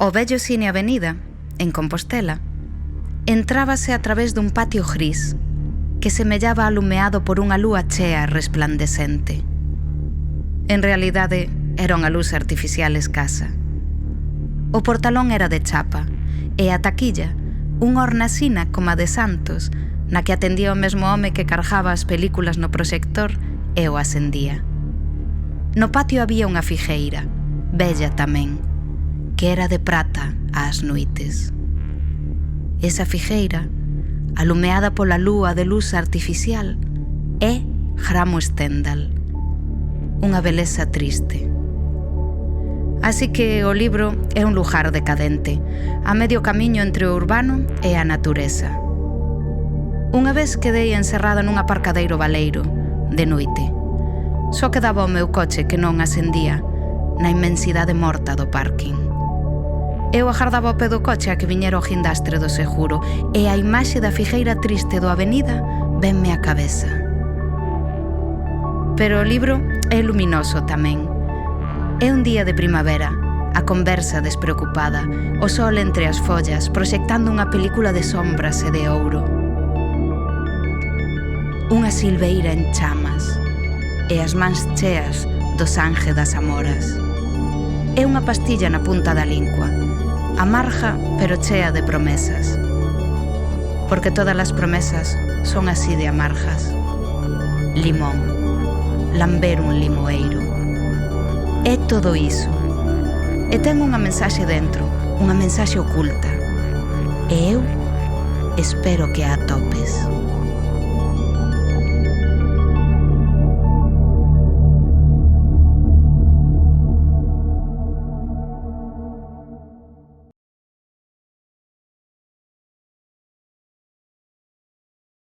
O vello Cine Avenida, en Compostela, entrábase a través dun patio gris que semellaba alumeado por unha lúa chea resplandecente. En realidade, era unha luz artificial escasa. O portalón era de chapa e a taquilla, unha hornasina como a de Santos, na que atendía o mesmo home que cargaba as películas no proxector e o ascendía. No patio había unha figueira, bella tamén, que era de prata ás noites. Esa figueira, alumeada pola lúa de luz artificial, é Gramo Stendhal, unha beleza triste. Así que o libro é un lugar decadente, a medio camiño entre o urbano e a natureza. Unha vez quedei encerrada nun aparcadeiro baleiro, de noite. Só quedaba o meu coche que non ascendía na inmensidade morta do parking. Eu agardaba ao pé do coche a que viñera o guindastre do seguro e a imaxe da figueira triste do Avenida venme á cabeza. Pero o libro é luminoso tamén. É un día de primavera, a conversa despreocupada, o sol entre as follas proxectando unha película de sombras e de ouro. Unha silveira en chamas e as mans cheas do sangue das amoras. É unha pastilla na punta da lingua, amarga pero chea de promesas. Porque todas as promesas son así de amargas. Limón, lamber un limoeiro. É todo iso. E ten unha mensaxe dentro, unha mensaxe oculta. E eu espero que a atopes.